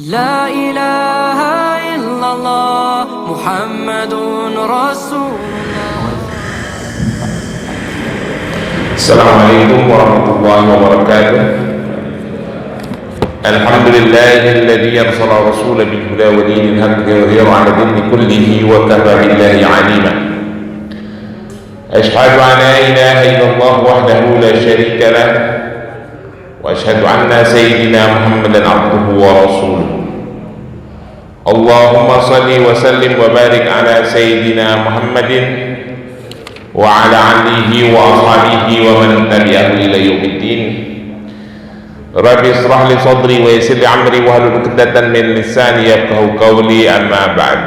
لا إله إلا الله محمد رسول الله. السلام عليكم ورحمة الله وبركاته. الحمد لله الذي أرسل رسوله بالهدى ودين الحق ليظهره على الدين كله وكفى بالله عليما. أشهد أن لا إله إلا الله وحده لا شريك له وأشهد أن سيدنا محمدا عبده ورسوله. اللهم صل وسلم وبارك على سيدنا محمد وعلى آله وأصحابه ومن تبعه إلى يوم الدين. رب اشرح لي صدري ويسر لي أمري واحلل عقدة من لساني يفقهوا قولي. أما بعد.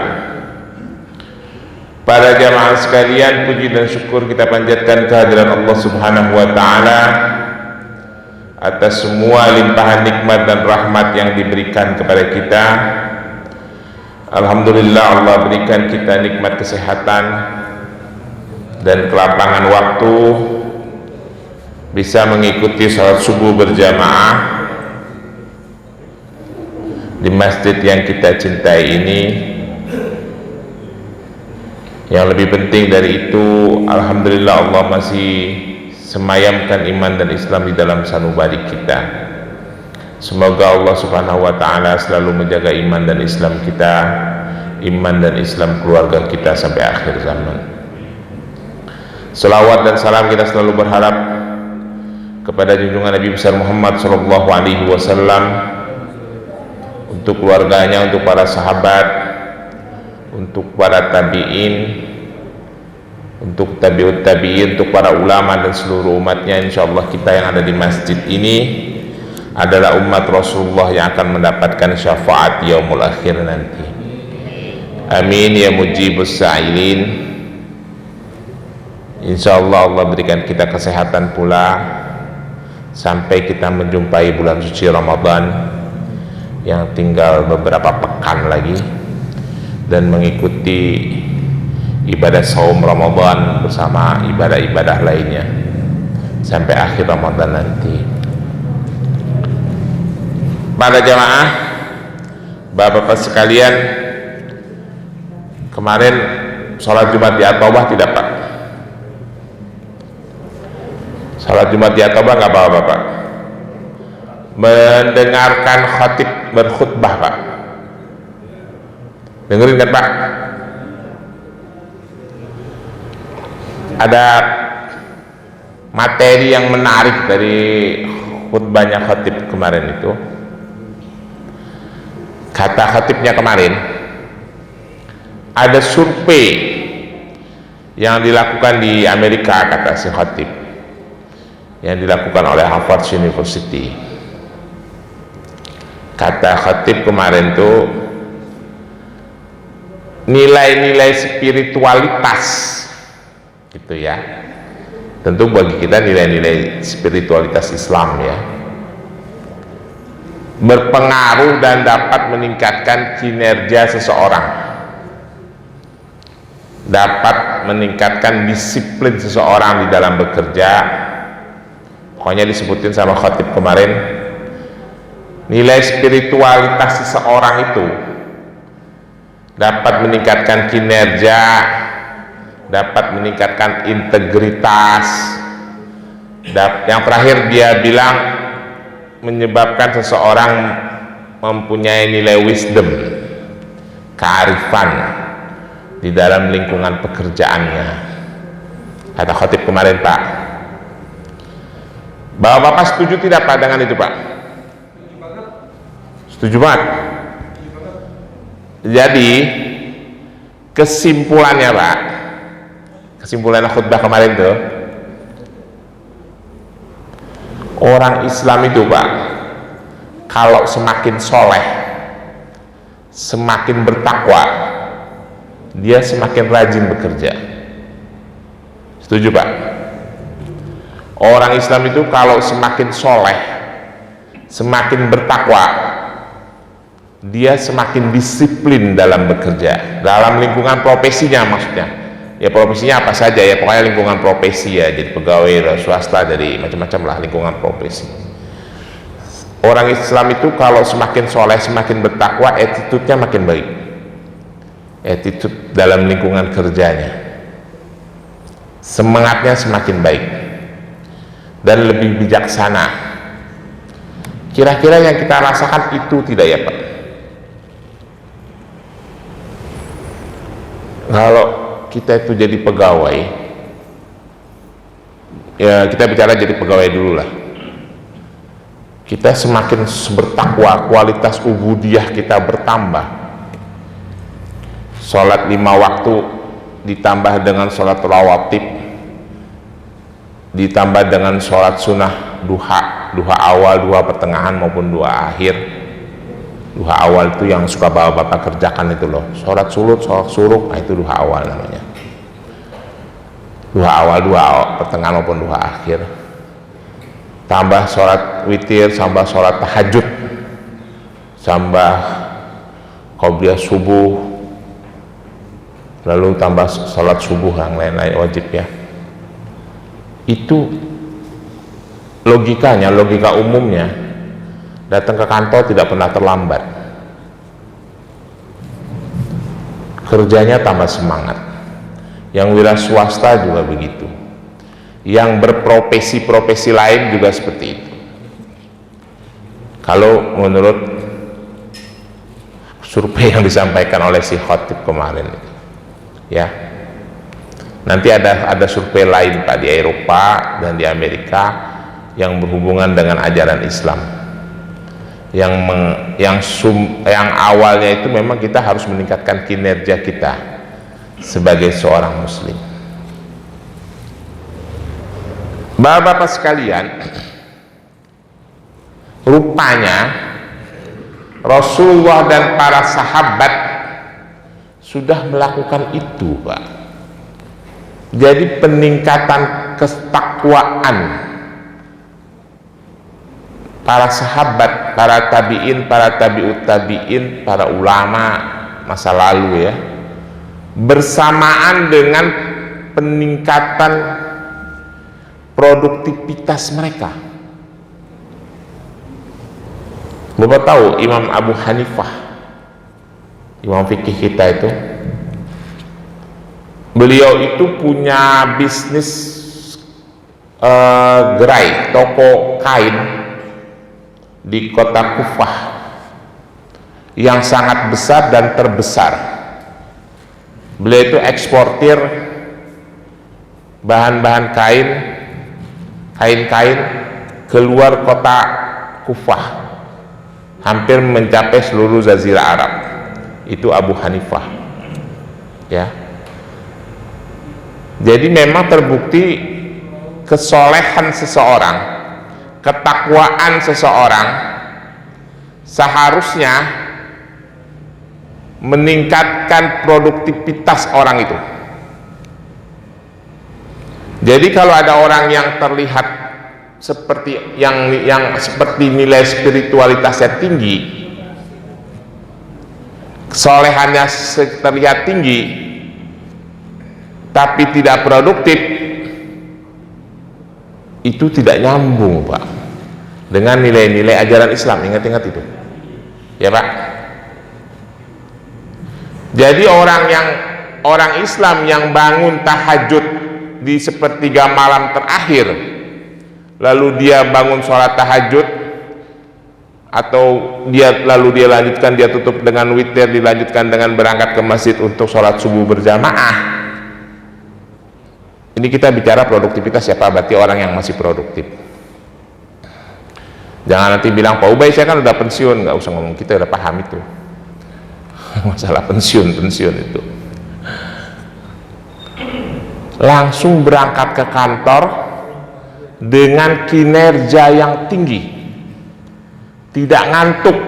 Para jamaah sekalian, puji dan syukur kita panjatkan kehadirat Allah Subhanahu wa taala atas semua limpahan nikmat dan rahmat yang diberikan kepada kita. Alhamdulillah, Allah berikan kita nikmat kesehatan dan kelapangan waktu bisa mengikuti salat subuh berjamaah di masjid yang kita cintai ini. Yang lebih penting dari itu, alhamdulillah Allah masih semayamkan iman dan Islam di dalam sanubari kita. Semoga Allah Subhanahu wa taala selalu menjaga iman dan Islam kita, iman dan Islam keluarga kita sampai akhir zaman. Selawat dan salam kita selalu berharap kepada junjungan Nabi besar Muhammad sallallahu alaihi wasallam, untuk keluarganya, untuk para sahabat, untuk para tabi'in, untuk tabi'ut tabi'in, untuk para ulama dan seluruh umatnya. Insyaallah kita yang ada di masjid ini adalah umat Rasulullah yang akan mendapatkan syafaat yaumul akhir nanti. Amin ya mujibus sa'ilin. Insyaallah Allah berikan kita kesehatan pula sampai kita menjumpai bulan suci Ramadan yang tinggal beberapa pekan lagi, dan mengikuti ibadah saum Ramadan bersama ibadah-ibadah lainnya sampai akhir Ramadan nanti. Para jamaah, bapak-bapak sekalian, kemarin sholat Jumat di At-Taubah tidak Pak? Sholat Jumat di At-Taubah nggak bapak-bapak? Mendengarkan khatib berkhutbah Pak? Dengerin kan Pak? Ada materi yang menarik dari khutbahnya khatib kemarin itu. Kata khatibnya kemarin, ada survei yang dilakukan di Amerika, kata si khatib, yang dilakukan oleh Harvard University. Kata khatib kemarin tuh, nilai-nilai spiritualitas gitu ya, tentu bagi kita nilai-nilai spiritualitas Islam ya, berpengaruh dan dapat meningkatkan kinerja seseorang, dapat meningkatkan disiplin seseorang di dalam bekerja. Pokoknya disebutin sama khatib kemarin, nilai spiritualitas seseorang itu dapat meningkatkan kinerja, dapat meningkatkan integritas. Yang terakhir dia bilang menyebabkan seseorang mempunyai nilai wisdom, kearifan di dalam lingkungan pekerjaannya. Kata khatib kemarin Pak. Bapak-bapak setuju tidak Pak dengan itu Pak? Setuju banget. Jadi kesimpulannya Pak, kesimpulan khutbah kemarin tuh, orang Islam itu Pak, kalau semakin soleh, semakin bertakwa, dia semakin rajin bekerja. Setuju Pak? Orang Islam itu kalau semakin soleh, semakin bertakwa, dia semakin disiplin dalam bekerja, dalam lingkungan profesinya maksudnya. Ya profesinya apa saja ya, pokoknya lingkungan profesi ya, jadi pegawai swasta, dari macam-macam lah lingkungan profesi. Orang Islam itu kalau semakin soleh, semakin bertakwa, attitude-nya makin baik. Attitude dalam lingkungan kerjanya, semangatnya semakin baik dan lebih bijaksana. Kira-kira yang kita rasakan itu tidak ya Pak? Kalau kita itu jadi pegawai, ya kita bicara jadi pegawai dulu lah. Kita semakin bertakwa, kualitas ubudiyah kita bertambah. Sholat 5 waktu ditambah dengan sholat rawatib, ditambah dengan sholat sunnah duha, duha awal, duha pertengahan maupun duha akhir. Duha awal itu yang suka bapak-bapak kerjakan itu loh, sholat sulut, sholat suruk, nah itu duha awal namanya. Duha awal, duha pertengahan maupun duha akhir. Tambah sholat witir, tambah sholat tahajud, tambah qobliyah subuh, lalu tambah sholat subuh yang lain-lain wajib ya. Itu logikanya, logika umumnya, datang ke kantor tidak pernah terlambat, kerjanya tambah semangat. Yang wira swasta juga begitu, yang berprofesi-profesi lain juga seperti itu. Kalau menurut survei yang disampaikan oleh si khotib kemarin ya, nanti ada survei lain Pak di Eropa dan di Amerika yang berhubungan dengan ajaran Islam, yang awalnya itu memang kita harus meningkatkan kinerja kita sebagai seorang muslim. Bapak-bapak sekalian, rupanya Rasulullah dan para sahabat sudah melakukan itu Pak. Jadi peningkatan ketakwaan para sahabat, para tabi'in, para tabi'ut tabi'in, para ulama masa lalu ya, bersamaan dengan peningkatan produktivitas mereka. Bapak tahu Imam Abu Hanifah, imam fikih kita itu, beliau itu punya bisnis gerai, toko kain di kota Kufah yang sangat besar dan terbesar. Beliau itu eksportir bahan-bahan kain-kain keluar kota Kufah, hampir mencapai seluruh Jazirah Arab. Itu Abu Hanifah ya. Jadi memang terbukti kesolehan seseorang, ketakwaan seseorang seharusnya meningkatkan produktivitas orang itu. Jadi kalau ada orang yang terlihat seperti yang seperti nilai spiritualitasnya tinggi, kesolehannya terlihat tinggi, tapi tidak produktif, itu tidak nyambung Pak dengan nilai-nilai ajaran Islam. Ingat-ingat itu ya Pak. Jadi orang Islam yang bangun tahajud di sepertiga malam terakhir, lalu dia bangun sholat tahajud, atau lalu dia lanjutkan, dia tutup dengan witir, dilanjutkan dengan berangkat ke masjid untuk sholat subuh berjamaah. Ini kita bicara produktivitas ya Pak, berarti orang yang masih produktif. Jangan nanti bilang, Pak Ubay saya kan udah pensiun. Nggak usah ngomong, kita udah paham itu masalah pensiun itu. Langsung berangkat ke kantor dengan kinerja yang tinggi, tidak ngantuk,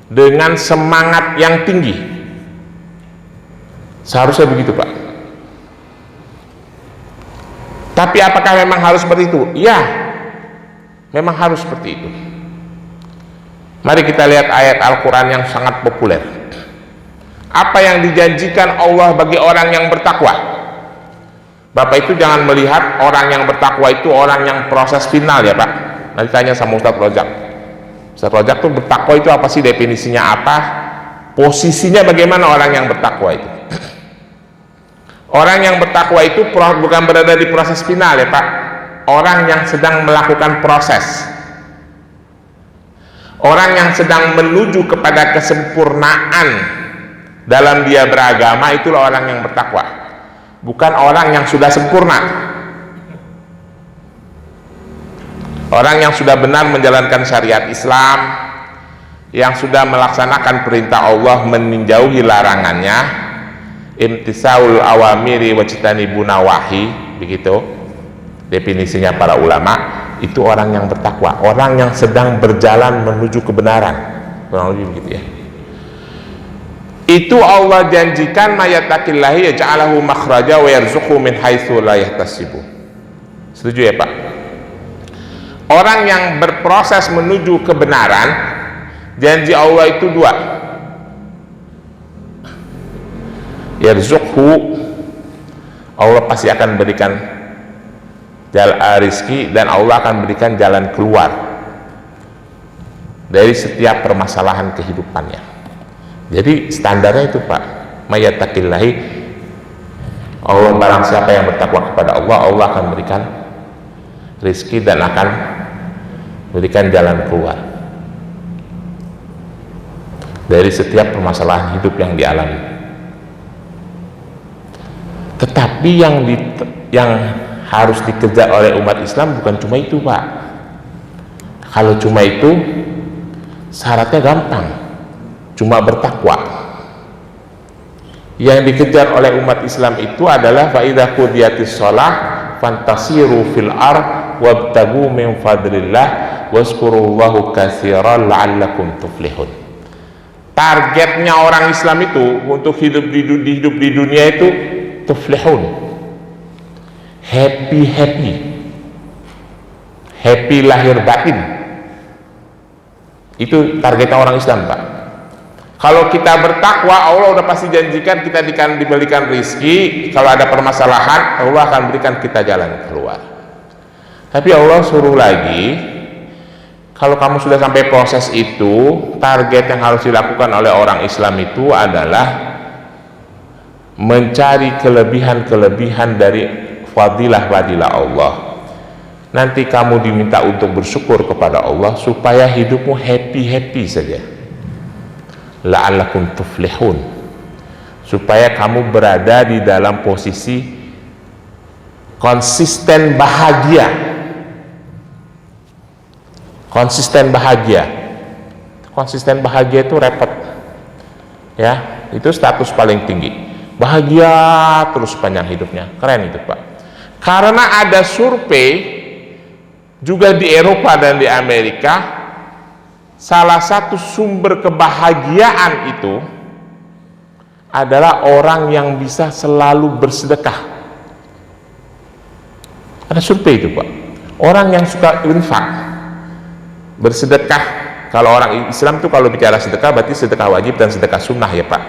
dengan semangat yang tinggi. Seharusnya begitu Pak. Tapi apakah memang harus seperti itu? Ya, memang harus seperti itu. Mari kita lihat ayat Al-Quran yang sangat populer. Apa yang dijanjikan Allah bagi orang yang bertakwa? Bapak itu jangan melihat orang yang bertakwa itu orang yang proses final ya Pak. Nanti tanya sama Ustaz Rojak. Ustaz Rojak tuh bertakwa itu apa sih, definisinya apa, posisinya bagaimana orang yang bertakwa itu. Orang yang bertakwa itu bukan berada di proses final ya Pak, orang yang sedang melakukan proses, orang yang sedang menuju kepada kesempurnaan dalam dia beragama, itulah orang yang bertakwa, bukan orang yang sudah sempurna. Orang yang sudah benar menjalankan syariat Islam, yang sudah melaksanakan perintah Allah, menjauhi larangannya, imtisaul awamiri wajtanibun nawahi, begitu definisinya para ulama. Itu orang yang bertakwa, orang yang sedang berjalan menuju kebenaran, kurang lebih begitu ya. Itu Allah janjikan, mayattaqillahi yaj'alahu makhraja wa yarzuqhu min haitsu la yahtasibu. Setuju ya Pak? Orang yang berproses menuju kebenaran, janji Allah itu dua. Yarzuqhu, Allah pasti akan berikan jalan rizki, dan Allah akan berikan jalan keluar dari setiap permasalahan kehidupannya. Jadi standarnya itu Pak, mayattaqillahi, Allah barang siapa yang bertakwa kepada Allah, Allah akan berikan rizki dan akan berikan jalan keluar dari setiap permasalahan hidup yang dialami. Tetapi yang harus dikejar oleh umat Islam bukan cuma itu Pak. Kalau cuma itu syaratnya gampang, cuma bertakwa. Yang dikejar oleh umat Islam itu adalah fa idza qudiyatis shalah fantasiru fil ard wabtagu min fadlillah wazkurullaha katsiran la'allakum tuflihun. Targetnya orang Islam itu untuk hidup di dunia itu tuflihun, happy lahir batin. Itu targetnya orang Islam Pak. Kalau kita bertakwa, Allah udah pasti janjikan kita diberikan rizki. Kalau ada permasalahan, Allah akan berikan kita jalan keluar. Tapi Allah suruh lagi, kalau kamu sudah sampai proses itu, target yang harus dilakukan oleh orang Islam itu adalah mencari kelebihan-kelebihan dari fadilah-fadilah Allah. Nanti kamu diminta untuk bersyukur kepada Allah supaya hidupmu happy saja. La'allakum tuflihun, supaya kamu berada di dalam posisi konsisten bahagia. Konsisten bahagia itu repot ya, itu status paling tinggi, bahagia terus panjang hidupnya, keren itu Pak. Karena ada survei juga di Eropa dan di Amerika, salah satu sumber kebahagiaan itu adalah orang yang bisa selalu bersedekah. Ada survei itu Pak, orang yang suka infak, bersedekah. Kalau orang Islam tuh kalau bicara sedekah berarti sedekah wajib dan sedekah sunnah ya Pak.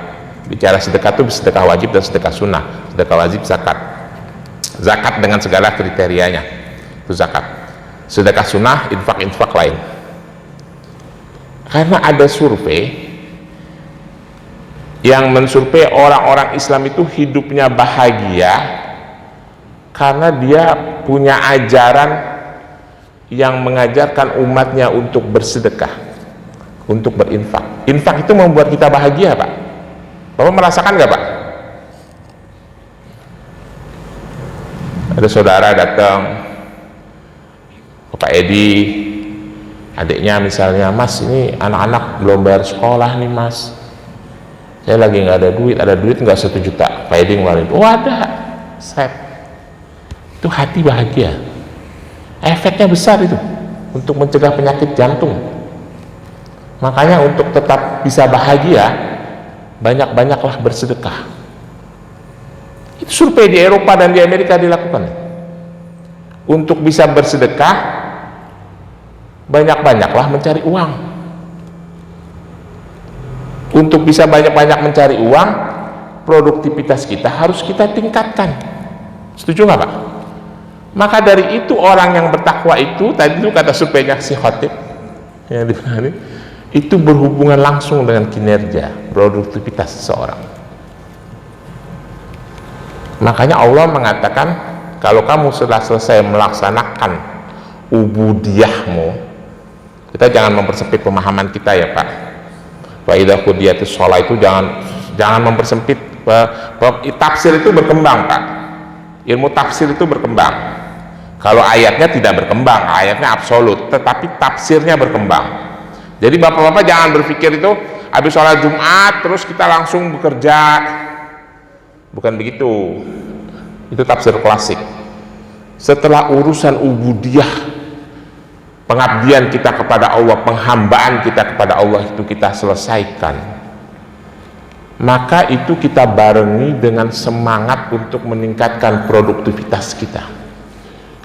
Bicara sedekah tuh sedekah wajib dan sedekah sunnah. Sedekah wajib zakat, zakat dengan segala kriterianya itu zakat. Sedekah sunnah infak lain. Karena ada survei yang mensurvei orang-orang Islam itu hidupnya bahagia karena dia punya ajaran yang mengajarkan umatnya untuk bersedekah, untuk berinfak. Infak itu membuat kita bahagia Pak. Bapak merasakan nggak Pak? Ada saudara datang ke Pak Edi, adiknya misalnya, Mas ini anak-anak belum bayar sekolah nih Mas, saya lagi nggak ada duit nggak 1 juta. Pak Edi ngeluarin, oh ada, set. Itu hati bahagia. Efeknya besar itu untuk mencegah penyakit jantung. Makanya untuk tetap bisa bahagia, banyak-banyaklah bersedekah. Itu survei di Eropa dan di Amerika dilakukan. Untuk bisa bersedekah, banyak-banyaklah mencari uang. Untuk bisa banyak-banyak mencari uang, produktivitas kita harus kita tingkatkan. Setuju nggak Pak? Maka dari itu orang yang bertakwa itu, tadi itu kata surveinya si Khatib yang dibenarin, itu berhubungan langsung dengan kinerja, produktivitas seseorang. Makanya Allah mengatakan, kalau kamu sudah selesai melaksanakan ubudiyahmu, kita jangan mempersempit pemahaman kita ya Pak. Wa idza qudiyatis shalah itu jangan mempersempit. Tafsir itu berkembang Pak. Ilmu tafsir itu berkembang. Kalau ayatnya tidak berkembang, ayatnya absolut, tetapi tafsirnya berkembang. Jadi bapak-bapak jangan berpikir itu habis sholat Jumat terus kita langsung bekerja. Bukan begitu. Itu tafsir klasik. Setelah urusan ubudiyah, pengabdian kita kepada Allah, penghambaan kita kepada Allah itu kita selesaikan, maka itu kita barengi dengan semangat untuk meningkatkan produktivitas kita.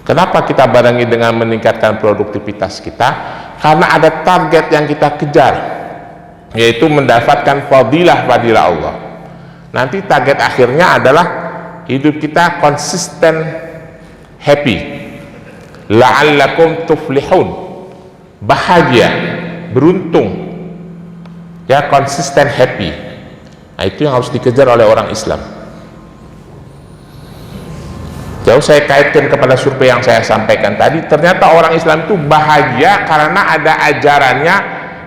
Kenapa kita barengi dengan meningkatkan produktivitas kita? Karena ada target yang kita kejar, yaitu mendapatkan fadilah Allah. Nanti target akhirnya adalah hidup kita konsisten happy, la'allakum tuflihun, bahagia, beruntung ya, konsisten happy. Nah, itu yang harus dikejar oleh orang Islam. Jauh saya kaitkan kepada survei yang saya sampaikan tadi, ternyata orang Islam itu bahagia karena ada ajarannya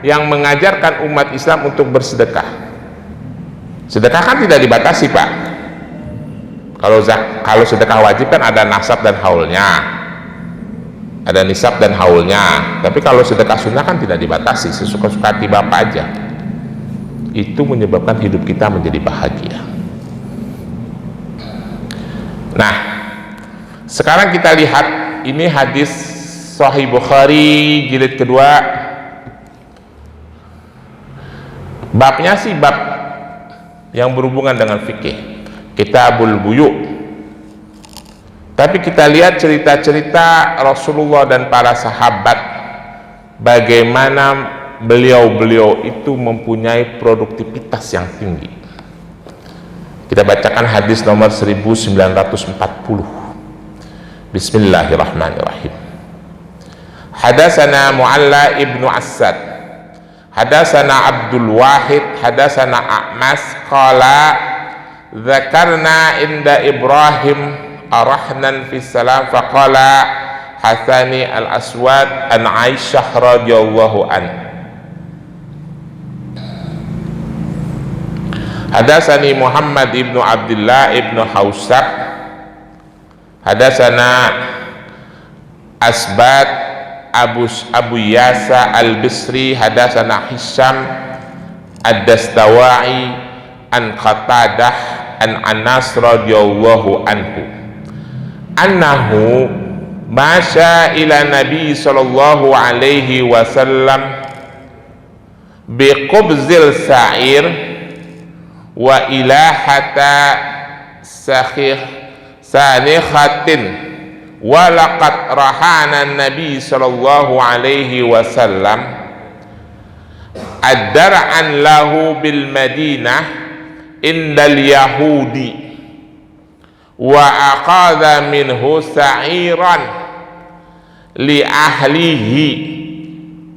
yang mengajarkan umat Islam untuk bersedekah. Sedekah kan tidak dibatasi Pak. Kalau sedekah wajib kan ada nasab dan haulnya, ada nisab dan haulnya. Tapi kalau sedekah sunnah kan tidak dibatasi, sesuka-suka hati Bapak aja. Itu menyebabkan hidup kita menjadi bahagia. Nah, sekarang kita lihat ini hadis Sahih Bukhari jilid kedua. Babnya sih bab yang berhubungan dengan fikih, Kitabul Buyu'. Tapi kita lihat cerita-cerita Rasulullah dan para sahabat, bagaimana beliau-beliau itu mempunyai produktivitas yang tinggi. Kita bacakan hadis nomor 1940. Bismillahirrahmanirrahim. Hadatsana Mu'alla ibnu Asad, hadatsana Abdul Wahid, hadatsana A'mas qala dzakarna inda Ibrahim arahnan fi salam faqala Hatsani al-Aswad an Aisyah radhiyallahu an. Hadatsani Muhammad ibnu Abdullah ibnu Hausab, hadatsana Asbat Abu Yasa al-Bisri, hadatsana Hisham ad-Dastawai an Qatadah an Anas radhiyallahu anhu annahu masya ila Nabi sallallahu alaihi wasallam biqubzil sa'ir wa ilahata sanikhatin wa laqad rahana Nabi sallallahu alaihi wasallam ad-dar'an lahu bil Madinah indal Yahudi wa aqadha minhu sa'iran li ahlihi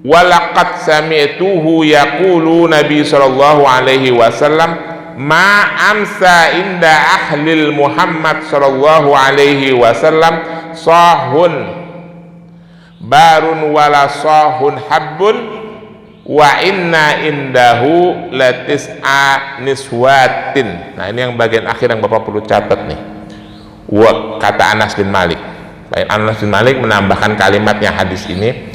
wa laqad sami'tuhu yaqulu Nabi sallallahu alaihi wasallam ma amsa inda ahlil Muhammad sallallahu alaihi wasallam sahun barun wala sahun habbun wa inna indahu latis'a niswatin. Nah, ini yang bagian akhir yang Bapak perlu catat nih. Kata Anas bin Malik. Anas bin Malik menambahkan kalimatnya hadis ini,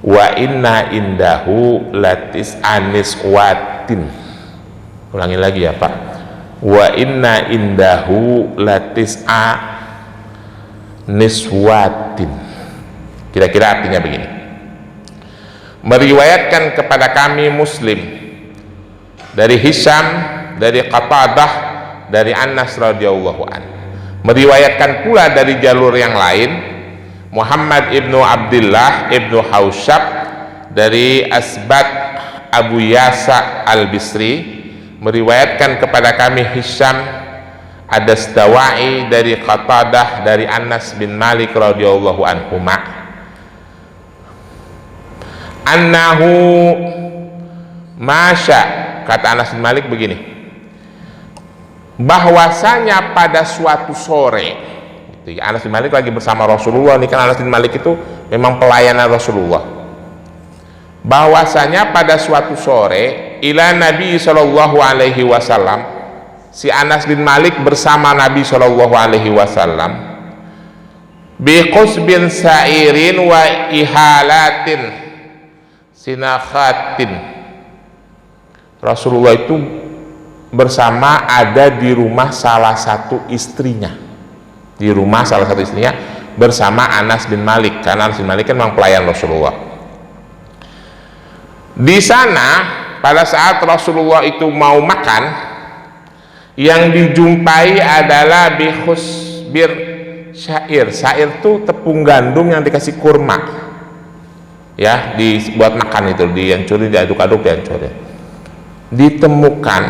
wa inna indahu latis'a niswatin. Ulangi lagi ya Pak. Wa inna indahu latis'a niswatin. Kira-kira artinya begini. Meriwayatkan kepada kami Muslim dari Hisham, dari Qatadah, dari Anas radhiyallahu an. Meriwayatkan pula dari jalur yang lain Muhammad ibnu Abdullah ibnu Haushab, dari Asbat Abu Yasa al-Bisri, meriwayatkan kepada kami Hisham Ad-Dastawai dari Qatadah dari Anas bin Malik radhiyallahu anhuma annahu masya, kata Anas bin Malik begini, bahwasanya pada suatu sore, gitu ya, Anas bin Malik lagi bersama Rasulullah. Ini kan Anas bin Malik itu memang pelayanan Rasulullah. Bahwasanya pada suatu sore ila Nabi sallallahu alaihi wasallam, si Anas bin Malik bersama Nabi sallallahu alaihi wasallam bi qusbin sa'irin wa ihalatin sinakhatin. Rasulullah itu bersama ada di rumah salah satu istrinya, bersama Anas bin Malik, karena Anas bin Malik kan memang pelayan Rasulullah. Di sana pada saat Rasulullah itu mau makan, yang dijumpai adalah bihusbir syair. Syair itu tepung gandum yang dikasih kurma, ya, dibuat makan itu, dihancurin, diaduk-aduk, dihancurin. Ditemukan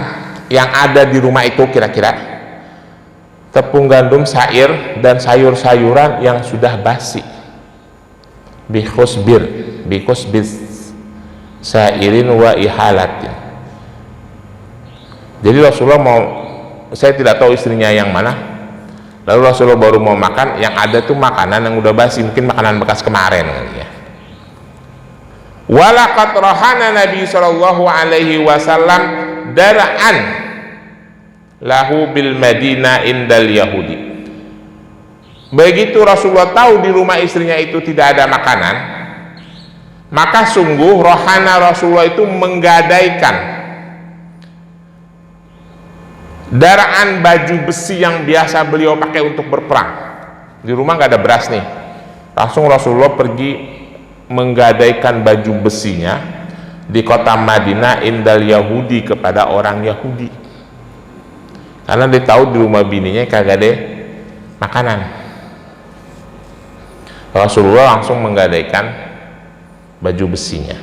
yang ada di rumah itu kira-kira tepung gandum, syair, dan sayur-sayuran yang sudah basi. Bihusbir syairin wa ihalatin. Jadi Rasulullah mau, saya tidak tahu istrinya yang mana, lalu Rasulullah baru mau makan, yang ada tuh makanan yang udah basi, mungkin makanan bekas kemarin ya. Walaqad rahana Nabi sallallahu alaihi wasallam dar'an lahu bil Madinah indal Yahudi. Begitu Rasulullah tahu di rumah istrinya itu tidak ada makanan, maka sungguh rohana Rasulullah itu menggadaikan daraan baju besi yang biasa beliau pakai untuk berperang. Di rumah nggak ada beras nih, langsung Rasulullah pergi menggadaikan baju besinya di kota Madinah indal Yahudi, kepada orang Yahudi, karena dia tahu di rumah bininya kagak ada makanan. Rasulullah langsung menggadaikan baju besinya.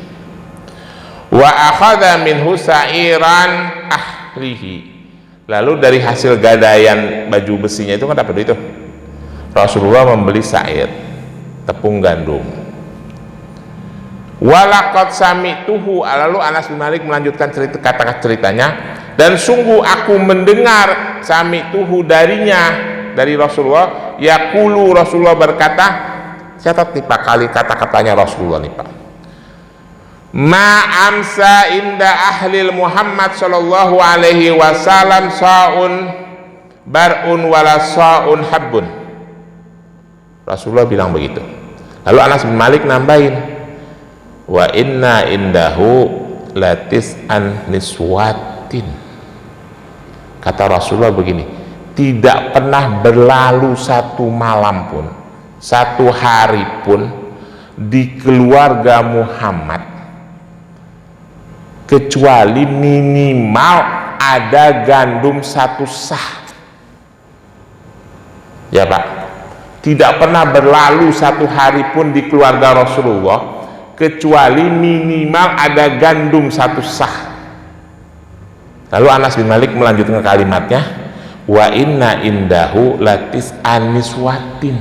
Wa akhadha minhu sa'iran ahlihi, lalu dari hasil gadaian baju besinya itu kan dapat duit itu. Rasulullah membeli sa'ir, tepung gandum. Walaqad sami'tuhu, lalu Anas bin Malik melanjutkan kata ceritanya, dan sungguh aku mendengar sami'tuhu darinya, dari Rasulullah, yaqulu, Rasulullah berkata, catat nih Pak kali kata-katanya Rasulullah nih Pak, ma amsa inda ahlil Muhammad sallallahu alaihi wasallam sa'un bar'un wala sa'un habbun. Rasulullah bilang begitu. Lalu Anas bin Malik nambahin, wa inna indahu latis an niswatin. Kata Rasulullah begini, tidak pernah berlalu satu malam pun, satu hari pun di keluarga Muhammad kecuali minimal ada gandum satu sah. Ya Pak, tidak pernah berlalu satu hari pun di keluarga Rasulullah kecuali minimal ada gandum satu sah. Lalu Anas bin Malik melanjutkan kalimatnya, wa inna indahu latis aniswatin.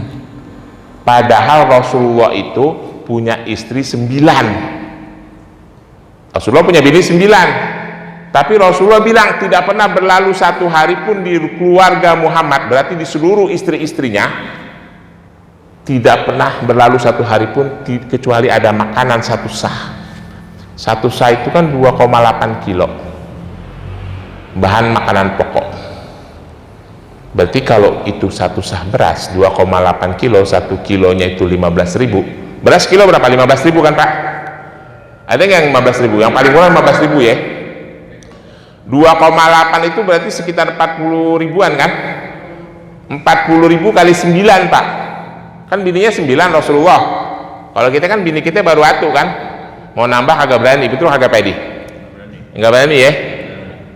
Padahal Rasulullah itu punya istri 9. Rasulullah punya bini 9, tapi Rasulullah bilang tidak pernah berlalu satu hari pun di keluarga Muhammad, berarti di seluruh istri-istrinya tidak pernah berlalu satu hari pun kecuali ada makanan satu sah. Satu sah itu kan 2,8 kilo bahan makanan pokok. Berarti kalau itu satu sah beras 2,8 kilo, 1 kilonya itu 15.000. Beras kilo berapa? 15.000 kan Pak? Ada nggak yang 15.000? Yang paling murah 15.000 ya. 2,8 itu berarti sekitar 40 ribuan kan? 40.000 kali 9 Pak. Kan bininya 9 Rasulullah. Kalau kita kan bini kita baru 1 kan? Mau nambah agak berani, betul agak pedi? Enggak berani ya?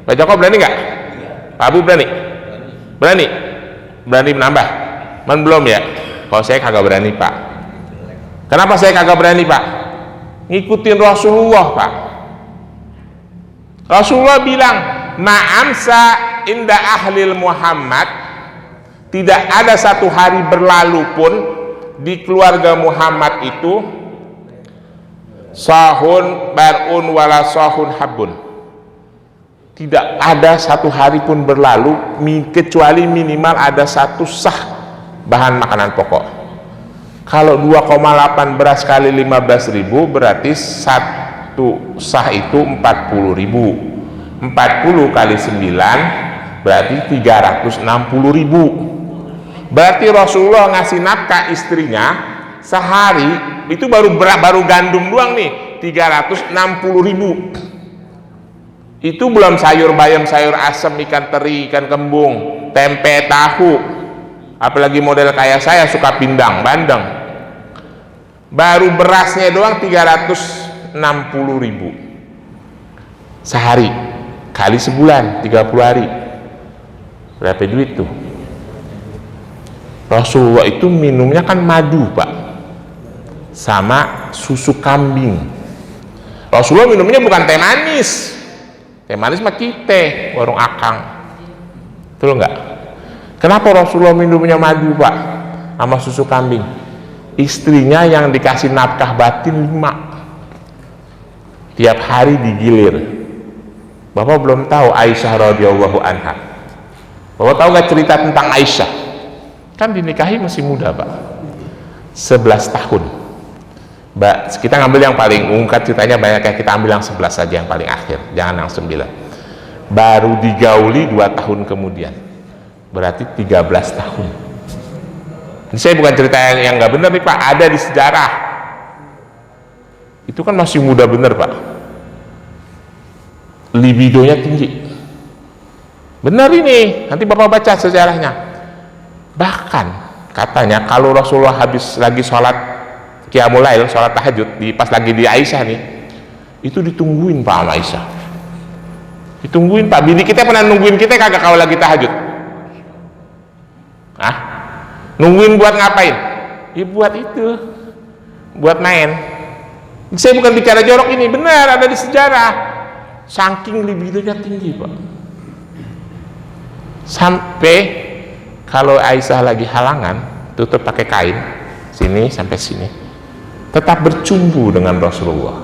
Pak Joko berani nggak? Pak Abu berani? Berani? Berani menambah? Man belum ya? Kalau saya kagak berani Pak. Kenapa saya kagak berani Pak? Ngikutin Rasulullah Pak. Rasulullah bilang, ma'amsa inda ahlil Muhammad Tidak ada satu hari berlalu pun di keluarga Muhammad itu sahun barun wala sahun habun. Tidak ada satu hari pun berlalu kecuali minimal ada satu sah bahan makanan pokok. Kalau 2,8 beras kali 15.000 berarti satu sah itu 40.000. 40 kali 9 berarti 360.000. Berarti Rasulullah ngasih nafkah istrinya sehari itu baru gandum doang nih 360.000. Itu belum sayur bayam, sayur asem, ikan teri, ikan kembung, tempe, tahu. Apalagi model kayak saya suka pindang, bandeng. Baru berasnya doang 360.000 sehari kali sebulan 30 hari. Berapa duit tuh? Rasulullah itu minumnya kan madu, Pak, sama susu kambing. Rasulullah minumnya bukan teh manis. Teh manis mah kita warung akang, betul nggak? Kenapa Rasulullah minumnya madu, Pak, sama susu kambing? Istrinya yang dikasih nafkah batin 5 tiap hari digilir. Bapak belum tahu Aisyah radhiyallahu anha. Bapak tahu nggak cerita tentang Aisyah? Kan dinikahi masih muda, Pak, 11 tahun. Mbak, kita ngambil yang paling ungkat, ceritanya banyak, ya kita ambil yang 11 saja, yang paling akhir, jangan yang 9. Baru digauli 2 tahun kemudian, berarti 13 tahun. Ini saya bukan cerita yang nggak benar nih, Pak, ada di sejarah. Itu kan masih muda bener, Pak, libidonya tinggi, benar ini, nanti Bapak baca sejarahnya. Bahkan katanya kalau Rasulullah habis lagi sholat Qiyamul Lail, sholat tahajud, pas lagi di Aisyah nih, itu ditungguin Pak sama Aisyah, ditungguin, Pak. Bini kita pernah nungguin kita kagak kalau lagi tahajud? Hah? Nungguin buat ngapain? Ya buat itu, buat main. Saya bukan bicara jorok, ini benar, ada di sejarah. Saking libidonya tinggi, Pak, sampai kalau Aisyah lagi halangan tutup pakai kain sini sampai sini, tetap bercumbu dengan Rasulullah.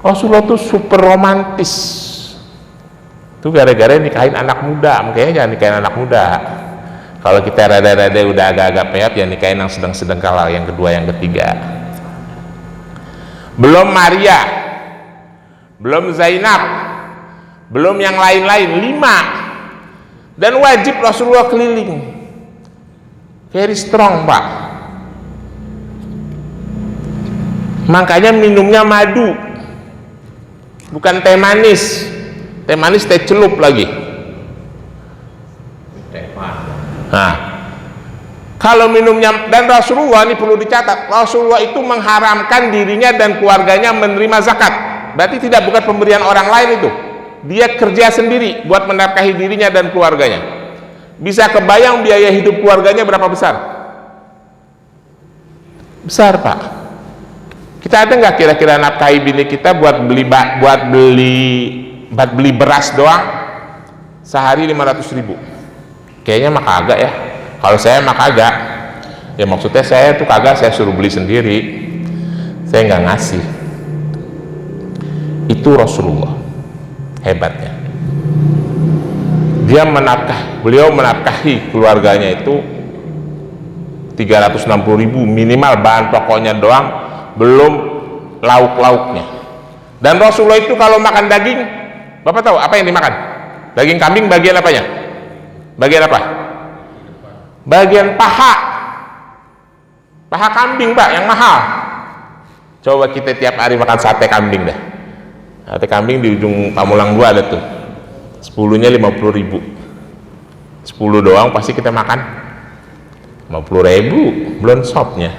Rasulullah tuh super romantis. Itu gara-gara nikahin anak muda. Makanya jangan nikahin anak muda. Kalau kita rada-rada udah agak-agak peyat, ya nikahin yang sedang-sedang, kalau yang kedua, yang ketiga. Belum Maria, belum Zainab, belum yang lain-lain, 5. Dan wajib Rasulullah keliling. Very strong, Pak. Makanya minumnya madu, bukan teh manis. Teh manis teh celup lagi. Nah, kalau minumnya, dan Rasulullah ini perlu dicatat, Rasulullah itu mengharamkan dirinya dan keluarganya menerima zakat. Berarti tidak, bukan pemberian orang lain itu. Dia kerja sendiri buat menafkahi dirinya dan keluarganya. Bisa kebayang biaya hidup keluarganya berapa besar? Besar, Pak. Kita ada nggak kira-kira nafkahi bini kita buat beli beras doang sehari 500.000? Kayaknya mah kagak ya. Kalau saya mah kagak. Ya maksudnya saya tuh kagak, saya suruh beli sendiri. Saya nggak ngasih. Itu Rasulullah hebatnya. Beliau menafkahi keluarganya itu 360.000 minimal bahan pokoknya doang, belum lauk-lauknya. Dan Rasulullah itu kalau makan daging, Bapak tahu apa yang dimakan? Daging kambing bagian apanya? Bagian apa? Bagian paha. Paha kambing, Pak, yang mahal. Coba kita tiap hari makan sate kambing dah. Sate kambing di ujung Pamulang 2 ada tuh. 10-nya 50.000. 10 doang pasti kita makan 50.000, belum sopnya.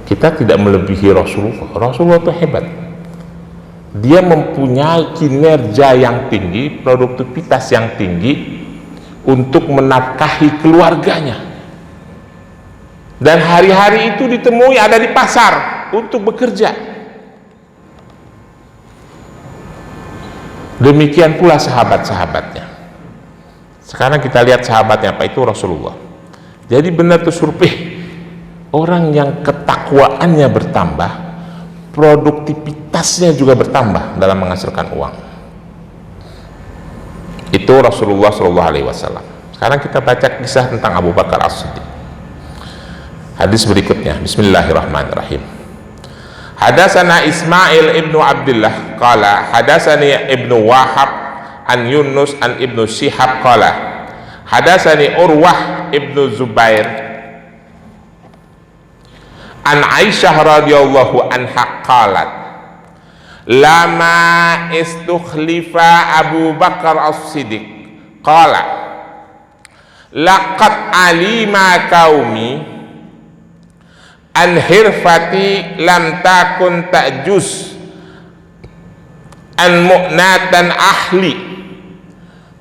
Kita tidak melebihi Rasulullah. Rasulullah itu hebat. Dia mempunyai kinerja yang tinggi, produktivitas yang tinggi untuk menafkahi keluarganya. Dan hari-hari itu ditemui ada di pasar untuk bekerja. Demikian pula sahabat-sahabatnya. Sekarang kita lihat sahabatnya, apa itu Rasulullah. Jadi benar tuh survei, orang yang ketakwaannya bertambah, produktivitasnya juga bertambah dalam menghasilkan uang. Itu Rasulullah SAW. Sekarang kita baca kisah tentang Abu Bakar As-Siddiq. Hadis berikutnya, Bismillahirrahmanirrahim. Hadatsana Ismail ibnu Abdullah qala hadatsani ibnu Wahab an Yunus an ibnu Syihab qala hadatsani Urwah ibnu Zubair an Aisyah radhiyallahu anha qalat lama istukhlifa Abu Bakar As-Siddiq qala laqad alima qaumi an hirfati lam takun ta'juz an mu'natan ahli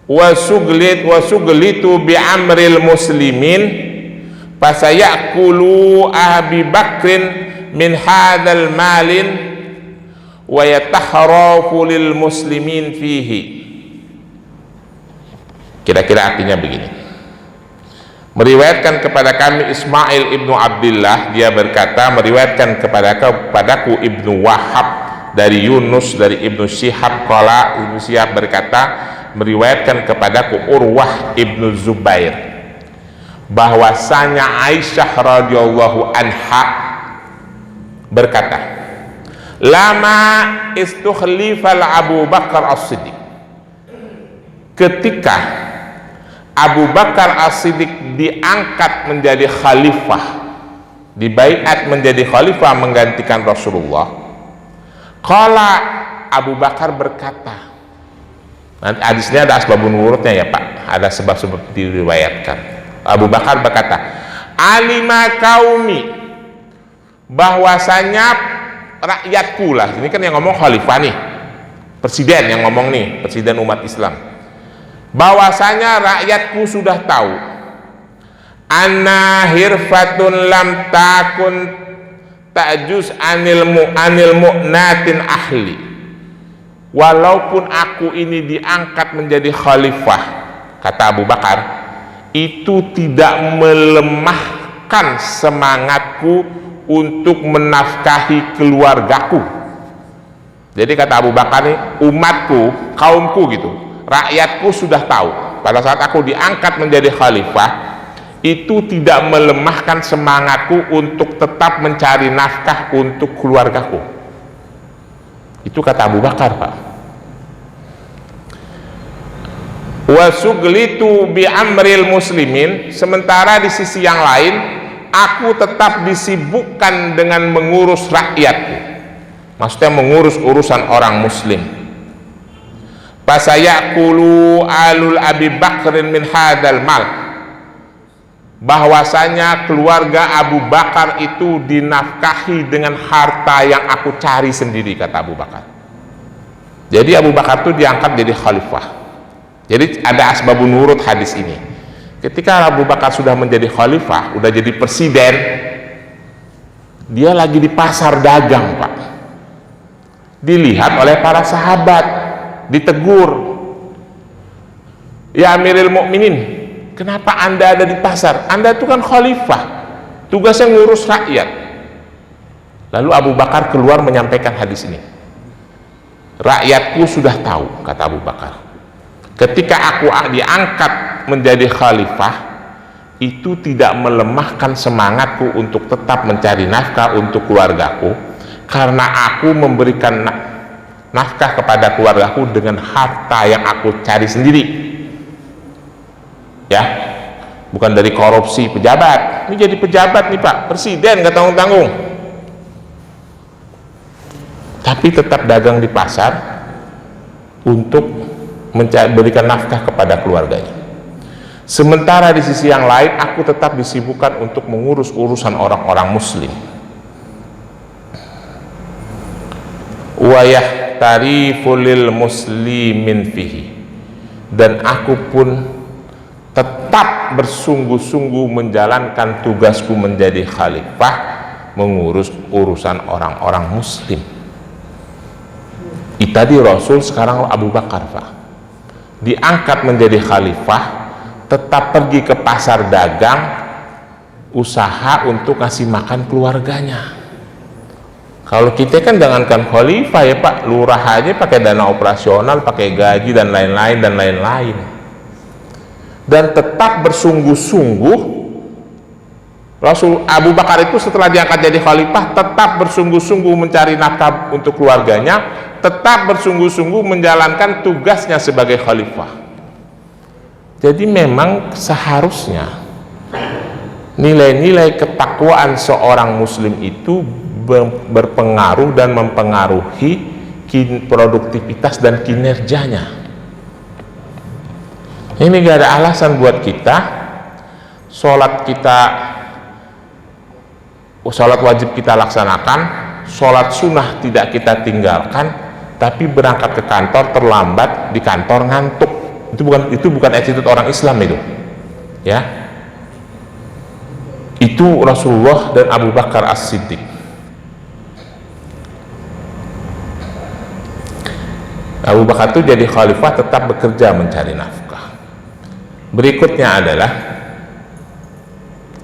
wa suglitu bi amril muslimin fasayakulu Abi Bakrin min hadzal malin wa yatahrafu lil muslimin fihi. Kira-kira artinya begini. Meriwayatkan kepada kami Ismail ibnu Abdullah, dia berkata meriwayatkan kepadaku ibnu Wahab dari Yunus dari ibnu Syihab qala, ibnu Syihab berkata meriwayatkan kepadaku Urwah ibnu Zubair bahwasanya Aisyah radhiyallahu anha berkata lama istukhlifal Abu Bakar As-Siddiq, ketika Abu Bakar As-Siddiq diangkat menjadi khalifah, dibaiat menjadi khalifah menggantikan Rasulullah. Qala, Abu Bakar berkata, nanti hadisnya ada asbabun wurudnya ya Pak, ada sebab-sebab diriwayatkan. Abu Bakar berkata, alima qaumi, bahwasanya rakyatku lah, ini kan yang ngomong khalifah nih, presiden yang ngomong nih, presiden umat Islam, bahwasanya rakyatku sudah tahu anna hirfatun lam takun ta'juz anil mu'natin ahli, walaupun aku ini diangkat menjadi khalifah, kata Abu Bakar, itu tidak melemahkan semangatku untuk menafkahi keluargaku. Jadi kata Abu Bakar nih, umatku, kaumku gitu, rakyatku sudah tahu pada saat aku diangkat menjadi khalifah itu tidak melemahkan semangatku untuk tetap mencari nafkah untuk keluargaku. Itu kata Abu Bakar, Pak. Wa suglitu bi amril muslimin, sementara di sisi yang lain aku tetap disibukkan dengan mengurus rakyatku, maksudnya mengurus urusan orang muslim. Fasayakulu alul Abi Bakrin min hadal mal, bahwasanya keluarga Abu Bakar itu dinafkahi dengan harta yang aku cari sendiri, kata Abu Bakar. Jadi Abu Bakar itu diangkat jadi khalifah. Jadi ada asbabun nurut hadis ini. Ketika Abu Bakar sudah menjadi khalifah, udah jadi presiden, dia lagi di pasar dagang, Pak. Dilihat oleh para sahabat, ditegur, ya Amirul Mukminin, kenapa Anda ada di pasar? Anda itu kan khalifah, tugasnya ngurus rakyat. Lalu Abu Bakar keluar menyampaikan hadis ini. Rakyatku sudah tahu, kata Abu Bakar, ketika aku diangkat menjadi khalifah, itu tidak melemahkan semangatku untuk tetap mencari nafkah untuk keluargaku, karena aku memberikan nafkah kepada keluargaku dengan harta yang aku cari sendiri. Ya, bukan dari korupsi pejabat. Ini jadi pejabat nih Pak, presiden nggak tanggung-tanggung, tapi tetap dagang di pasar untuk memberikan nafkah kepada keluarganya. Sementara di sisi yang lain aku tetap disibukkan untuk mengurus urusan orang-orang muslim. Wa yahtarifu lil muslimin fihi, dan aku pun tetap bersungguh-sungguh menjalankan tugasku menjadi khalifah, mengurus urusan orang-orang muslim. Tadi Rasul, sekarang Abu Bakar, Pak, diangkat menjadi khalifah tetap pergi ke pasar dagang, usaha untuk ngasih makan keluarganya. Kalau kita kan jangankan khalifah ya Pak, lurah aja pakai dana operasional, pakai gaji dan lain-lain. Dan tetap bersungguh-sungguh, Rasul Abu Bakar itu setelah diangkat jadi khalifah tetap bersungguh-sungguh mencari nafkah untuk keluarganya, tetap bersungguh-sungguh menjalankan tugasnya sebagai khalifah. Jadi memang seharusnya nilai-nilai ketakwaan seorang muslim itu berpengaruh dan mempengaruhi produktivitas dan kinerjanya. Ini gak ada alasan buat kita sholat wajib kita laksanakan, sholat sunnah tidak kita tinggalkan, tapi berangkat ke kantor terlambat, di kantor ngantuk. Itu bukan attitude orang Islam itu, ya. Itu Rasulullah dan Abu Bakar As-Siddiq. Abu Bakar itu jadi khalifah tetap bekerja mencari nafkah. Berikutnya adalah,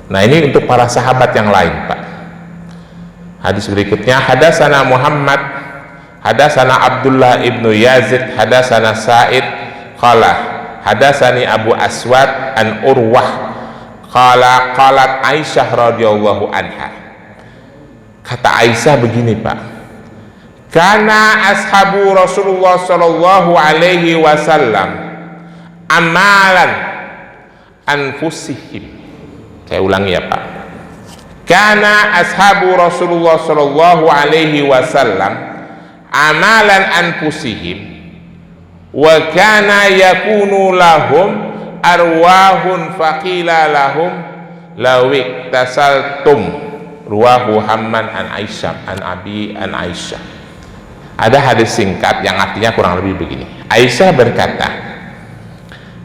nah ini untuk para sahabat yang lain Pak. Hadis berikutnya, hadatsana Muhammad, hadatsana Abdullah ibnu Yazid, hadatsana Sa'id, qala hadatsani Abu Aswad an Urwah, qalat Aisyah radhiyallahu anha. Kata Aisyah begini Pak, karena ashabu Rasulullah sallallahu alaihi wasallam amalan anfusihim. Saya ulangi ya Pak. Karena ashabu Rasulullah sallallahu alaihi wasallam amalan anfusihim wa kana yakunu lahum arwahun faqila lahum lawik tasaltum ruwahu Hamman an Aisyah an Abi an Aisyah. Ada hadis singkat yang artinya kurang lebih begini. Aisyah berkata,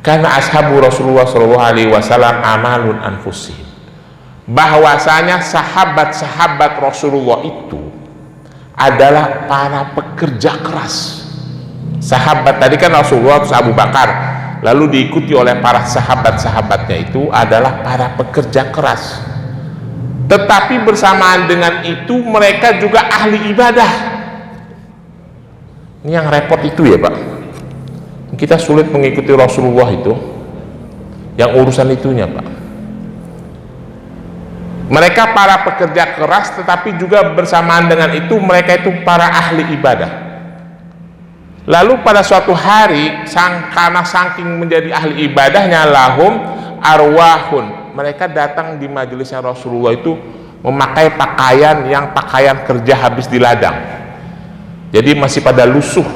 karena ashabu Rasulullah SAW amalun anfusihim, bahwasanya sahabat-sahabat Rasulullah itu adalah para pekerja keras. Sahabat tadi kan Rasulullah terus Abu Bakar, lalu diikuti oleh para sahabat-sahabatnya itu adalah para pekerja keras. Tetapi bersamaan dengan itu mereka juga ahli ibadah. Ini yang repot itu ya Pak, kita sulit mengikuti Rasulullah itu, yang urusan itunya Pak. Mereka para pekerja keras, tetapi juga bersamaan dengan itu mereka itu para ahli ibadah. Lalu pada suatu hari, karena saking menjadi ahli ibadahnya, lahum arwahun, mereka datang di majelisnya Rasulullah itu memakai pakaian yang pakaian kerja habis di ladang. Jadi masih pada lusuh.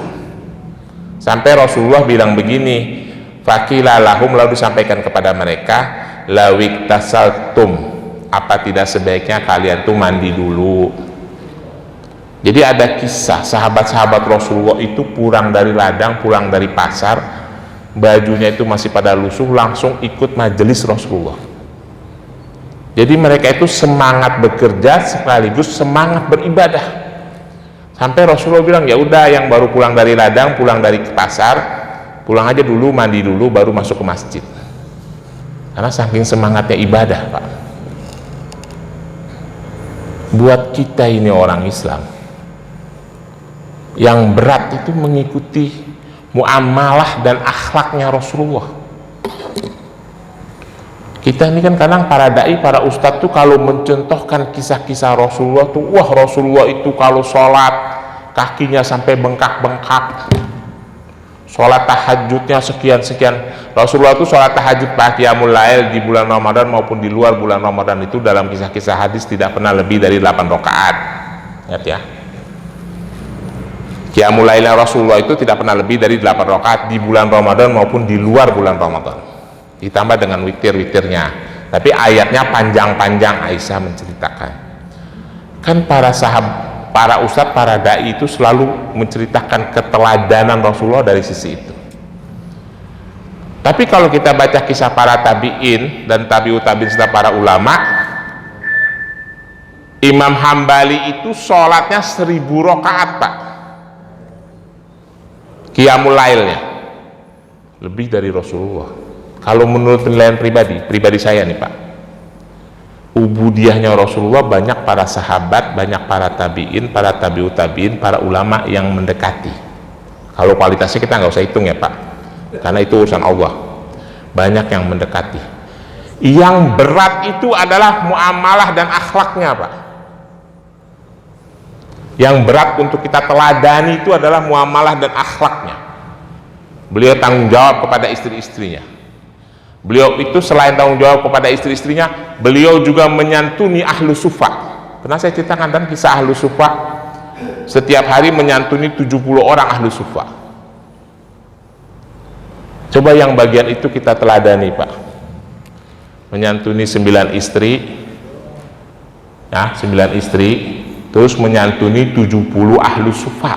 Sampai Rasulullah bilang begini, fakila lahum, lalu disampaikan kepada mereka, lawik tasaltum, apa tidak sebaiknya kalian tuh mandi dulu. Jadi ada kisah sahabat-sahabat Rasulullah itu pulang dari ladang, pulang dari pasar, bajunya itu masih pada lusuh, langsung ikut majelis Rasulullah. Jadi mereka itu semangat bekerja sekaligus semangat beribadah. Sampai Rasulullah bilang, ya udah yang baru pulang dari ladang, pulang dari pasar, pulang aja dulu, mandi dulu, baru masuk ke masjid. Karena saking semangatnya ibadah Pak. Buat kita ini orang Islam, yang berat itu mengikuti muamalah dan akhlaknya Rasulullah. Kita ini kan kadang para dai, para ustadz tuh kalau mencontohkan kisah-kisah Rasulullah tuh, wah Rasulullah itu kalau sholat kakinya sampai bengkak-bengkak, sholat tahajudnya sekian-sekian. Rasulullah itu sholat tahajud qiyamul lail di bulan Ramadan maupun di luar bulan Ramadan itu dalam kisah-kisah hadis tidak pernah lebih dari 8 rakaat. Ingat ya, qiyamul lail Rasulullah itu tidak pernah lebih dari 8 rakaat di bulan Ramadan maupun di luar bulan Ramadan, ditambah dengan witir-witirnya. Tapi ayatnya panjang-panjang. Aisyah menceritakan, kan para sahabat, para ustadz, para dai itu selalu menceritakan keteladanan Rasulullah dari sisi itu. Tapi kalau kita baca kisah para tabi'in dan tabi'ut tabi'in serta para ulama, Imam Hambali itu sholatnya 1000 rakaat Pak, qiyamul lailnya lebih dari Rasulullah. Kalau menurut penilaian pribadi saya nih Pak, ubudiyahnya Rasulullah banyak para sahabat, banyak para tabi'in, para tabi'ut tabi'in, para ulama yang mendekati. Kalau kualitasnya kita nggak usah hitung ya Pak, karena itu urusan Allah. Banyak yang mendekati. Yang berat itu adalah muamalah dan akhlaknya Pak. Yang berat untuk kita teladani itu adalah muamalah dan akhlaknya. Beliau tanggung jawab kepada istri-istrinya. Beliau itu selain tanggung jawab kepada istri-istrinya, beliau juga menyantuni ahlu sufa. Pernah saya ceritakan kan kisah ahlu sufa? Setiap hari menyantuni 70 orang ahlu sufa. Coba yang bagian itu kita teladani Pak. Menyantuni 9 istri, ya 9 istri, terus menyantuni 70 ahlu sufa.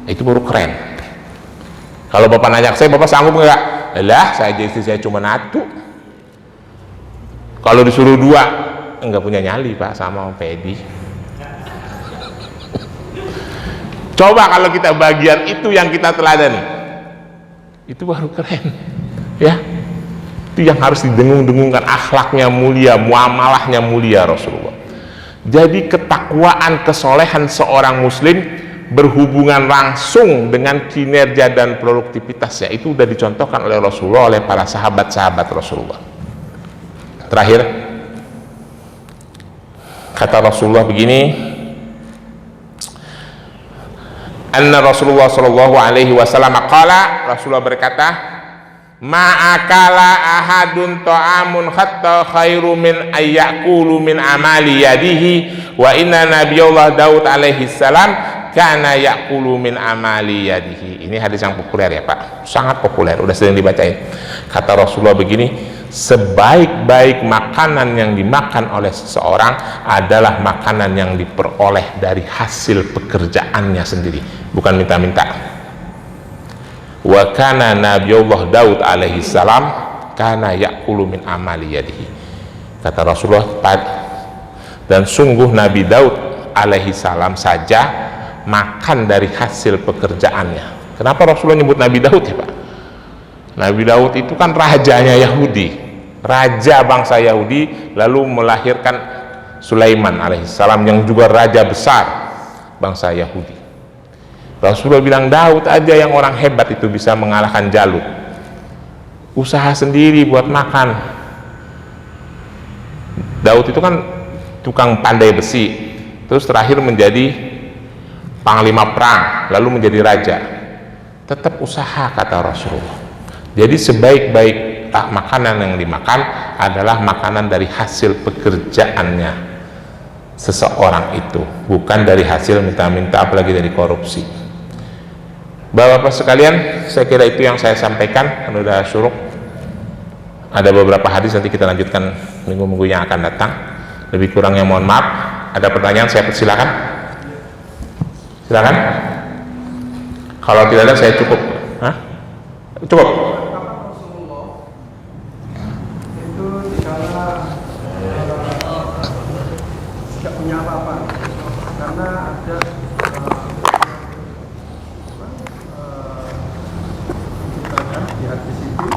Itu baru keren. Kalau Bapak nanya saya, Bapak sanggup nggak? Lah, saya istri saya cuma satu. Kalau disuruh 2, enggak punya nyali Pak sama Om Pedi. Coba kalau kita bagian itu yang kita teladani, itu baru keren, ya. Itu yang harus didengung-dengungkan, akhlaknya mulia, muamalahnya mulia Rasulullah. Jadi ketakwaan, kesolehan seorang muslim berhubungan langsung dengan kinerja dan produktivitasnya. Itu sudah dicontohkan oleh Rasulullah, oleh para sahabat-sahabat Rasulullah. Terakhir, kata Rasulullah begini, anna Rasulullah sallallahu alaihi wasallam qala, Rasulullah berkata, ma'akala ahadun ta'amun hatta khairu min ayyakulu min amali yadihi wa inna nabiyullah Daud alaihi salam kana yakulu min amali yadihi. Ini hadis yang populer ya Pak, sangat populer, udah sering dibacain. Kata Rasulullah begini, sebaik-baik makanan yang dimakan oleh seseorang adalah makanan yang diperoleh dari hasil pekerjaannya sendiri, bukan minta-minta. Wa kana nabiyullah Daud alaihi salam kana yakulu min amali yadihi. Kata Rasulullah, dan sungguh Nabi Daud alaihi salam saja makan dari hasil pekerjaannya. Kenapa Rasulullah nyebut Nabi Daud ya Pak? Nabi Daud itu kan rajanya Yahudi, raja bangsa Yahudi, lalu melahirkan Sulaiman alaihissalam yang juga raja besar bangsa Yahudi. Rasulullah bilang, Daud aja yang orang hebat itu bisa mengalahkan Jalut. Usaha sendiri buat makan. Daud itu kan tukang pandai besi, terus terakhir menjadi panglima perang, lalu menjadi raja. Tetap usaha, kata Rasulullah. Jadi sebaik-baik makanan yang dimakan adalah makanan dari hasil pekerjaannya seseorang itu, bukan dari hasil minta-minta, apalagi dari korupsi. Bapak-bapak sekalian, saya kira itu yang saya sampaikan. Kan udah syuruk, ada beberapa hadis, nanti kita lanjutkan minggu-minggu yang akan datang. Lebih kurangnya mohon maaf. Ada pertanyaan, saya persilakan. Silakan. Kalau tidak ada saya cukup. Hah? Cukup. Rasulullah itu dikala tidak punya apa-apa, karena ada di hadis itu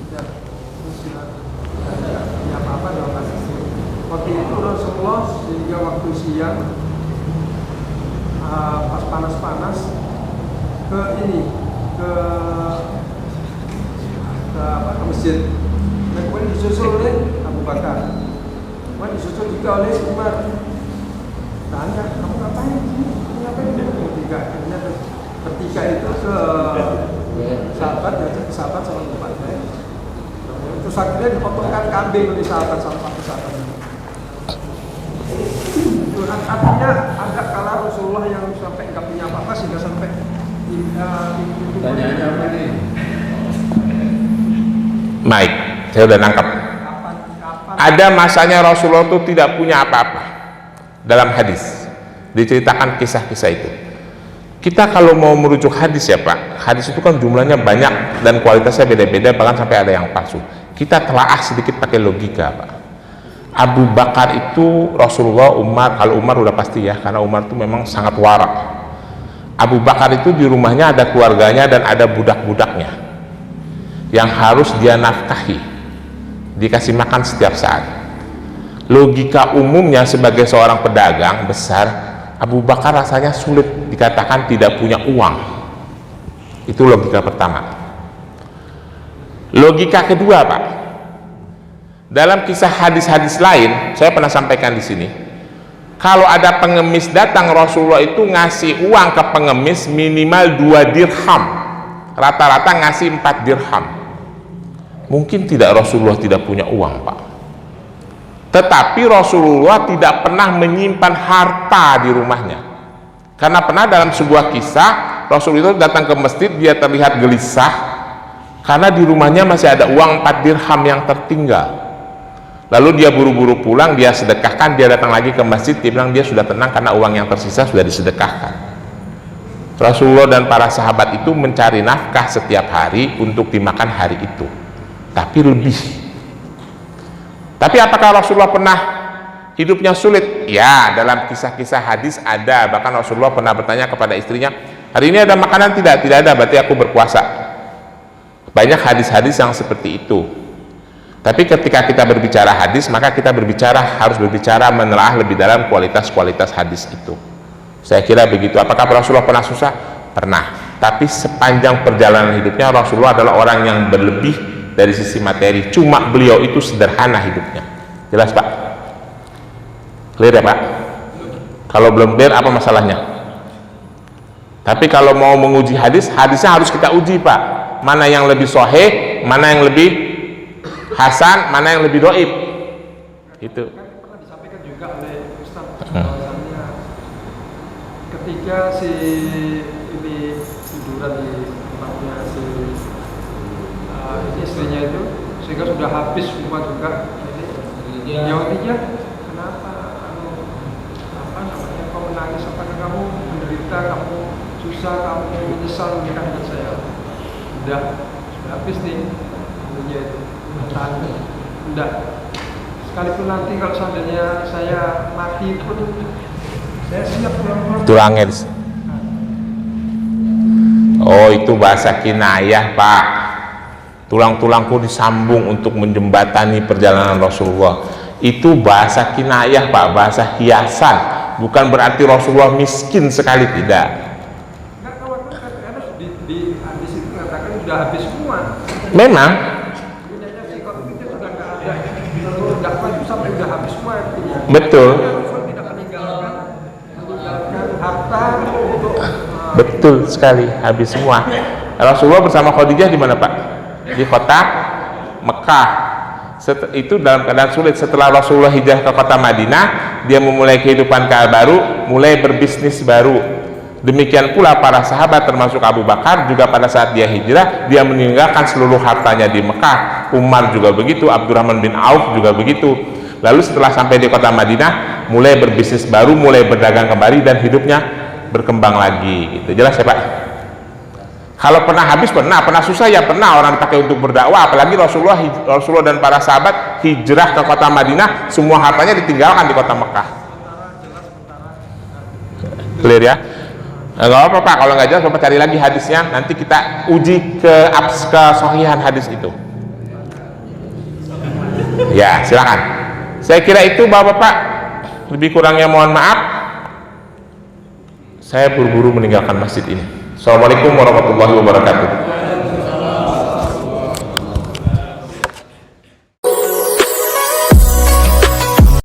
tidak punya apa-apa dalam hadis itu. Waktu itu Rasulullah sehingga waktu siang pas panas-panas ke masjid, dan kemudian disusul oleh Abu Bakar, kemudian disusul juga oleh Umar. Tanya, kamu ngapain? Bertiga itu ke sahabat, diajak ke sahabat sama tempat saya. Terus akhirnya dipotongkan kambing oleh sahabat sama sahabat. Artinya ada kala Rasulullah yang sampai nggak punya apa-apa sehingga sampai Pertanyaannya apa nih? Baik, saya udah nangkap. Ada masanya Rasulullah itu tidak punya apa-apa. Dalam hadis diceritakan kisah-kisah itu. Kita kalau mau merujuk hadis ya Pak, hadis itu kan jumlahnya banyak dan kualitasnya beda-beda, bahkan sampai ada yang palsu. Kita telaah sedikit pakai logika Pak. Abu Bakar itu Rasulullah, Umar, kalau Umar udah pasti ya, karena Umar itu memang sangat warak. Abu Bakar itu di rumahnya ada keluarganya dan ada budak-budaknya. yang harus dia nafkahi, dikasih makan setiap saat. Logika umumnya sebagai seorang pedagang besar, Abu Bakar rasanya sulit dikatakan tidak punya uang. Itu logika pertama. Logika kedua, Pak, dalam kisah hadis-hadis lain, saya pernah sampaikan di sini, kalau ada pengemis datang, Rasulullah itu ngasih uang ke pengemis minimal 2 dirham, rata-rata ngasih 4 dirham. Mungkin tidak Rasulullah tidak punya uang, Pak, tetapi Rasulullah tidak pernah menyimpan harta di rumahnya. Karena pernah dalam sebuah kisah, Rasulullah datang ke masjid, dia terlihat gelisah karena di rumahnya masih ada uang 4 dirham yang tertinggal. Lalu dia buru-buru pulang, dia sedekahkan, dia datang lagi ke masjid, dia bilang dia sudah tenang karena uang yang tersisa sudah disedekahkan. Rasulullah dan para sahabat itu mencari nafkah setiap hari untuk dimakan hari itu, tapi lebih. Tapi apakah Rasulullah pernah hidupnya sulit? Ya, dalam kisah-kisah hadis ada. Bahkan Rasulullah pernah bertanya kepada istrinya, hari ini ada makanan? Tidak ada, berarti aku berpuasa. Banyak hadis-hadis yang seperti itu. Tapi ketika kita berbicara hadis, maka kita harus berbicara menelaah lebih dalam kualitas-kualitas hadis itu. Saya kira begitu. Apakah Rasulullah pernah susah? Pernah. Tapi sepanjang perjalanan hidupnya, Rasulullah adalah orang yang berlebih dari sisi materi. Cuma beliau itu sederhana hidupnya. Jelas, Pak? Clear ya, Pak? Kalau belum clear, apa masalahnya? Tapi kalau mau menguji hadis, hadisnya harus kita uji, Pak. Mana yang lebih sahih, mana yang lebih hasan, mana yang lebih dhaif. Itu Pernah disampaikan juga oleh Ustaz bahwasannya ketika si tiduran di tempatnya si istrinya itu, sehingga sudah habis semua juga. Jawabnya, kenapa kau menangis? Apakah kamu menderita, kamu susah, kamu menyesal menikah dengan saya? Sudah habis nih dunia itu. Enggak, sekalipun nanti kalau seandainya saya mati pun saya siap pulang. tulangnya. Oh, itu bahasa kinayah, Pak. Tulang-tulangku disambung untuk menjembatani perjalanan Rasulullah. Itu bahasa kinayah, Pak, bahasa hiasan. Bukan berarti Rasulullah miskin sekali, tidak. Enggak, karena di hadis itu mengatakan sudah habis semua. Memang dakwah itu sampai udah habis semua artinya. betul, Rasul tidak meninggalkan harta untuk betul sekali, habis semua. Rasulullah bersama Khadijah di mana, Pak? Di kota Mekah. Itu dalam keadaan sulit. Setelah Rasulullah hijrah ke kota Madinah, dia memulai kehidupan baru, mulai berbisnis baru. Demikian pula para sahabat termasuk Abu Bakar juga pada saat dia hijrah, dia meninggalkan seluruh hartanya di Mekah. Umar juga begitu, Abdurrahman bin Auf juga begitu. Lalu setelah sampai di kota Madinah, mulai berbisnis baru, mulai berdagang kembali, dan hidupnya berkembang lagi gitu. Jelas ya, Pak? Kalau pernah habis, pernah susah ya pernah, orang dipakai untuk berdakwah. Apalagi Rasulullah dan para sahabat hijrah ke kota Madinah, semua hartanya ditinggalkan di kota Mekah. Clear ya? Nggak apa-apa, Pak. Kalau nggak jelas, Bapak cari lagi hadisnya. Nanti kita uji ke kesahihan hadis itu. Ya, silakan. Saya kira itu, Bapak-bapak. Lebih kurangnya mohon maaf. Saya buru-buru meninggalkan masjid ini. Assalamualaikum warahmatullahi wabarakatuh.